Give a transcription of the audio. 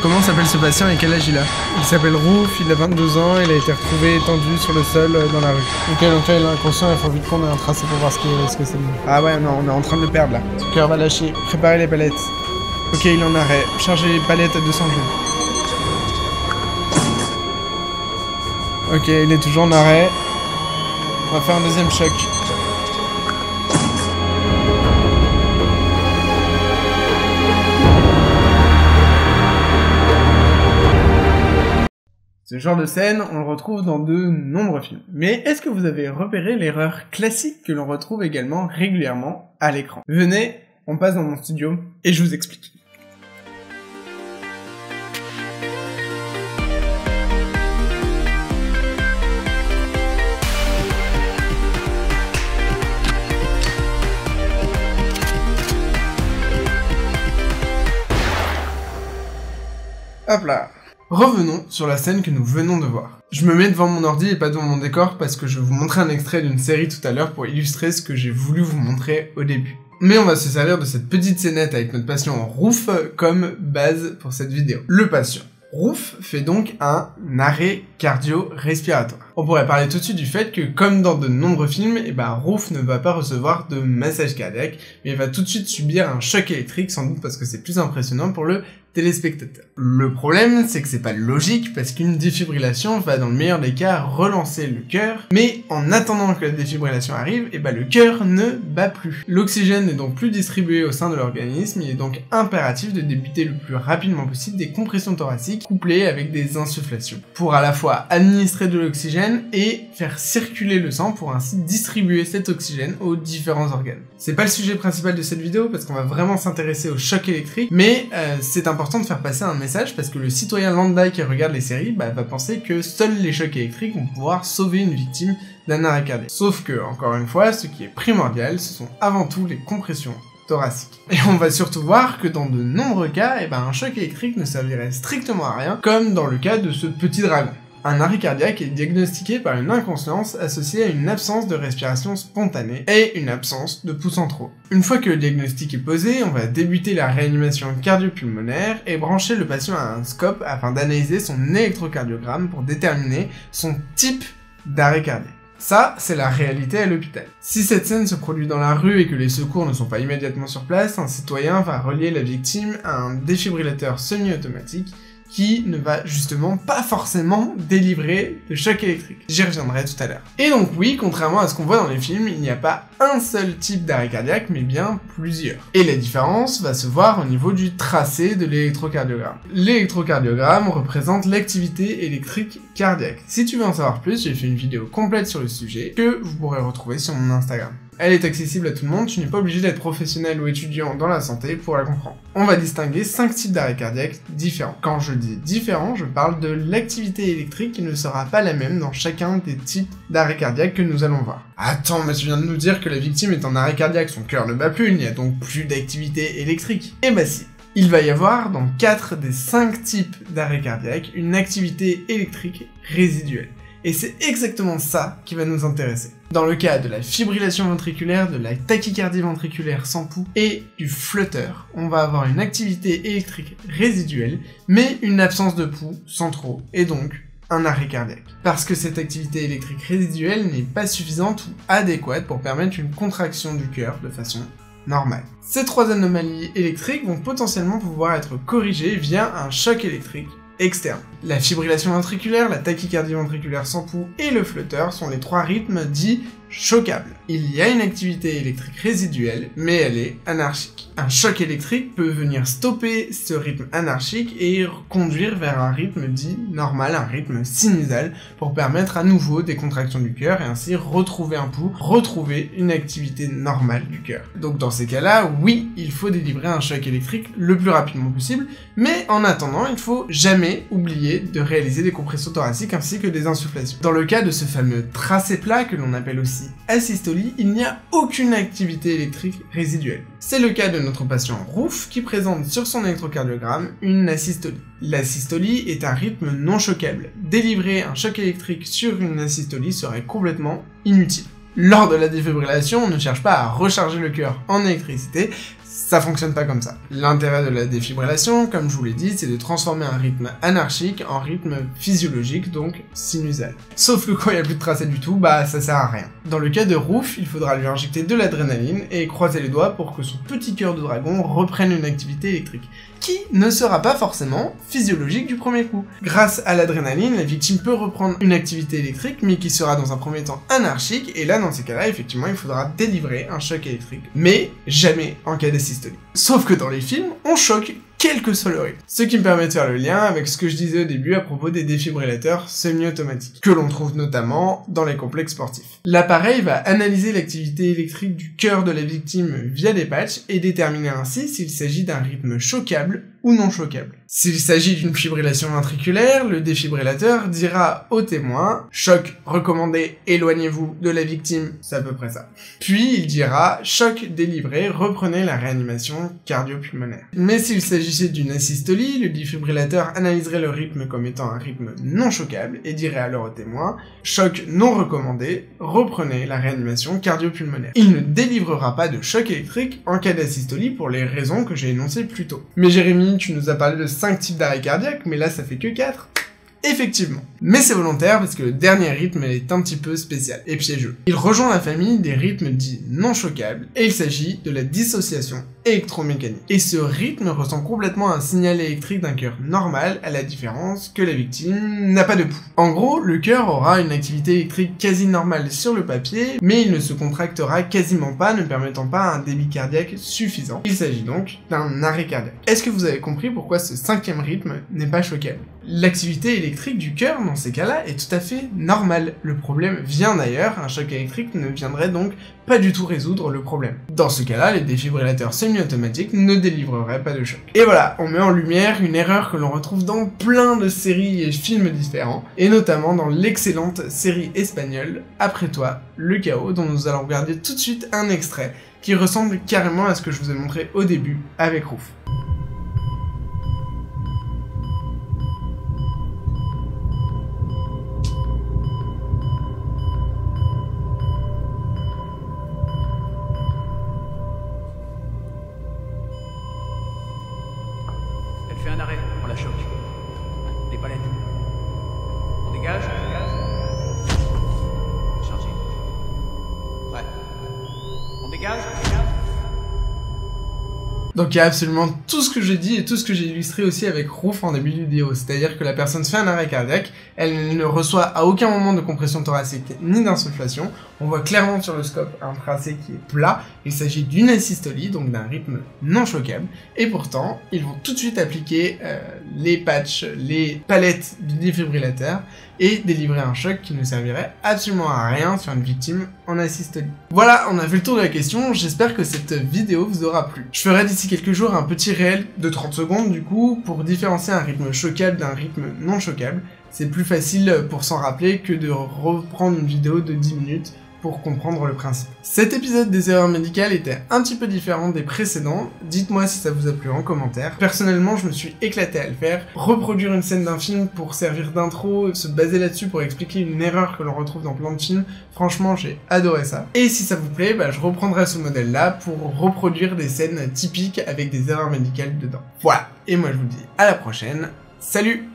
Comment s'appelle ce patient et quel âge il a? Il s'appelle Rouf, il a 22 ans, il a été retrouvé étendu sur le sol dans la rue. Ok, donc là il est inconscient, il faut vite qu'on ait un tracé pour voir ce que c'est. Ah ouais, non, on est en train de le perdre là. Son cœur va lâcher, préparez les palettes. Ok, il est en arrêt, chargez les palettes à 200 joules. Ok, il est toujours en arrêt. On va faire un deuxième choc. Ce genre de scène, on le retrouve dans de nombreux films. Mais est-ce que vous avez repéré l'erreur classique que l'on retrouve également régulièrement à l'écran? Venez, on passe dans mon studio et je vous explique. Hop là. Revenons sur la scène que nous venons de voir. Je me mets devant mon ordi et pas devant mon décor parce que je vais vous montrer un extrait d'une série tout à l'heure pour illustrer ce que j'ai voulu vous montrer au début. Mais on va se servir de cette petite scénette avec notre patient Rouf comme base pour cette vidéo. Le patient Rouf fait donc un arrêt cardio-respiratoire. On pourrait parler tout de suite du fait que, comme dans de nombreux films, Rouf ne va pas recevoir de massage cardiaque, mais il va tout de suite subir un choc électrique, sans doute parce que c'est plus impressionnant pour le téléspectateur. Le problème, c'est que c'est pas logique, parce qu'une défibrillation va, dans le meilleur des cas, relancer le cœur, mais en attendant que la défibrillation arrive, le cœur ne bat plus. L'oxygène n'est donc plus distribué au sein de l'organisme, il est donc impératif de débuter le plus rapidement possible des compressions thoraciques couplées avec des insufflations, pour à la fois administrer de l'oxygène et faire circuler le sang pour ainsi distribuer cet oxygène aux différents organes. C'est pas le sujet principal de cette vidéo parce qu'on va vraiment s'intéresser au choc électrique, mais c'est important de faire passer un message parce que le citoyen lambda qui regarde les séries va penser que seuls les chocs électriques vont pouvoir sauver une victime d'un arrêt cardiaque. Sauf que, encore une fois, ce qui est primordial, ce sont avant tout les compressions thoracique. Et on va surtout voir que dans de nombreux cas, un choc électrique ne servirait strictement à rien, comme dans le cas de ce petit dragon. Un arrêt cardiaque est diagnostiqué par une inconscience associée à une absence de respiration spontanée et une absence de pouls centraux. Une fois que le diagnostic est posé, on va débuter la réanimation cardio-pulmonaire et brancher le patient à un scope afin d'analyser son électrocardiogramme pour déterminer son type d'arrêt cardiaque. Ça, c'est la réalité à l'hôpital. Si cette scène se produit dans la rue et que les secours ne sont pas immédiatement sur place, un citoyen va relier la victime à un défibrillateur semi-automatique qui ne va justement pas forcément délivrer de choc électrique. J'y reviendrai tout à l'heure. Et donc oui, contrairement à ce qu'on voit dans les films, il n'y a pas un seul type d'arrêt cardiaque, mais bien plusieurs. Et la différence va se voir au niveau du tracé de l'électrocardiogramme. L'électrocardiogramme représente l'activité électrique cardiaque. Si tu veux en savoir plus, j'ai fait une vidéo complète sur le sujet que vous pourrez retrouver sur mon Instagram. Elle est accessible à tout le monde, tu n'es pas obligé d'être professionnel ou étudiant dans la santé pour la comprendre. On va distinguer 5 types d'arrêt cardiaque différents. Quand je dis différents, je parle de l'activité électrique qui ne sera pas la même dans chacun des types d'arrêt cardiaque que nous allons voir. Attends, mais tu viens de nous dire que la victime est en arrêt cardiaque, son cœur ne bat plus, il n'y a donc plus d'activité électrique. Eh bah si. Il va y avoir, dans 4 des 5 types d'arrêt cardiaque, une activité électrique résiduelle. Et c'est exactement ça qui va nous intéresser. Dans le cas de la fibrillation ventriculaire, de la tachycardie ventriculaire sans pouls et du flutter, on va avoir une activité électrique résiduelle, mais une absence de pouls centraux, et donc un arrêt cardiaque. Parce que cette activité électrique résiduelle n'est pas suffisante ou adéquate pour permettre une contraction du cœur de façon normale. Ces 3 anomalies électriques vont potentiellement pouvoir être corrigées via un choc électrique externe. La fibrillation ventriculaire, la tachycardie ventriculaire sans pouls et le flutter sont les 3 rythmes dits choquables. Il y a une activité électrique résiduelle, mais elle est anarchique. Un choc électrique peut venir stopper ce rythme anarchique et conduire vers un rythme dit normal, un rythme sinusal, pour permettre à nouveau des contractions du cœur et ainsi retrouver un pouls, retrouver une activité normale du cœur. Donc dans ces cas-là, oui, il faut délivrer un choc électrique le plus rapidement possible, mais en attendant, il faut jamais oublier de réaliser des compressions thoraciques ainsi que des insufflations. Dans le cas de ce fameux tracé plat que l'on appelle aussi asystolie, il n'y a aucune activité électrique résiduelle. C'est le cas de notre patient Rouf qui présente sur son électrocardiogramme une asystolie. L'asystolie est un rythme non choquable. Délivrer un choc électrique sur une asystolie serait complètement inutile. Lors de la défibrillation, on ne cherche pas à recharger le cœur en électricité, Ça fonctionne pas comme ça. L'intérêt de la défibrillation, comme je vous l'ai dit, c'est de transformer un rythme anarchique en rythme physiologique, donc sinusal. Sauf que quand il n'y a plus de tracé du tout, bah ça sert à rien. Dans le cas de Roof, il faudra lui injecter de l'adrénaline et croiser les doigts pour que son petit cœur de dragon reprenne une activité électrique, qui ne sera pas forcément physiologique du premier coup. Grâce à l'adrénaline, la victime peut reprendre une activité électrique, mais qui sera dans un premier temps anarchique, et là, dans ces cas-là, effectivement, il faudra délivrer un choc électrique. Mais jamais en cas d'asystolie. Sauf que dans les films, on choque quel que soit le rythme. Ce qui me permet de faire le lien avec ce que je disais au début à propos des défibrillateurs semi-automatiques, que l'on trouve notamment dans les complexes sportifs. L'appareil va analyser l'activité électrique du cœur de la victime via des patchs et déterminer ainsi s'il s'agit d'un rythme choquable ou non choquable. S'il s'agit d'une fibrillation ventriculaire, le défibrillateur dira au témoin « Choc recommandé, éloignez-vous de la victime », c'est à peu près ça. Puis il dira « Choc délivré, reprenez la réanimation cardio-pulmonaire ». Mais s'il s'agissait d'une asystolie, le défibrillateur analyserait le rythme comme étant un rythme non choquable et dirait alors au témoin « Choc non recommandé, reprenez la réanimation cardio-pulmonaire ». Il ne délivrera pas de choc électrique en cas d'asystolie pour les raisons que j'ai énoncées plus tôt. Mais Jérémy, tu nous as parlé de 5 types d'arrêt cardiaque, mais là ça fait que 4. Effectivement. Mais c'est volontaire parce que le dernier rythme est un petit peu spécial et piégeux. Il rejoint la famille des rythmes dits non choquables et il s'agit de la dissociation électromécanique. Et ce rythme ressemble complètement à un signal électrique d'un cœur normal, à la différence que la victime n'a pas de pouls. En gros, le cœur aura une activité électrique quasi normale sur le papier, mais il ne se contractera quasiment pas, ne permettant pas un débit cardiaque suffisant. Il s'agit donc d'un arrêt cardiaque. Est-ce que vous avez compris pourquoi ce 5e rythme n'est pas choquable? L'activité électrique du cœur, dans ces cas-là, est tout à fait normale. Le problème vient d'ailleurs, un choc électrique ne viendrait donc pas du tout résoudre le problème. Dans ce cas-là, les défibrillateurs semi-automatiques ne délivreraient pas de choc. Et voilà, on met en lumière une erreur que l'on retrouve dans plein de séries et films différents, et notamment dans l'excellente série espagnole Après toi, le chaos, dont nous allons regarder tout de suite un extrait qui ressemble carrément à ce que je vous ai montré au début avec Roof. Fais un arrêt, on la choque. Les palettes. On dégage, Chargé. Ouais. On dégage. Donc il y a absolument tout ce que j'ai dit et tout ce que j'ai illustré aussi avec Roof en début de vidéo, c'est-à-dire que la personne fait un arrêt cardiaque, elle ne reçoit à aucun moment de compression thoracique ni d'insufflation, on voit clairement sur le scope un tracé qui est plat, il s'agit d'une asystolie, donc d'un rythme non choquable, et pourtant ils vont tout de suite appliquer les patchs, les palettes du défibrillateur, et délivrer un choc qui ne servirait absolument à rien sur une victime en asystolie. Voilà, on a fait le tour de la question, j'espère que cette vidéo vous aura plu. Je ferai d'ici quelques jours un petit réel de 30 secondes du coup, pour différencier un rythme choquable d'un rythme non choquable. C'est plus facile pour s'en rappeler que de reprendre une vidéo de 10 minutes pour comprendre le principe. Cet épisode des erreurs médicales était un petit peu différent des précédents, dites-moi si ça vous a plu en commentaire. Personnellement, je me suis éclaté à le faire. Reproduire une scène d'un film pour servir d'intro, se baser là-dessus pour expliquer une erreur que l'on retrouve dans plein de films, franchement j'ai adoré ça. Et si ça vous plaît, je reprendrai ce modèle-là pour reproduire des scènes typiques avec des erreurs médicales dedans. Voilà, et moi je vous dis à la prochaine, salut!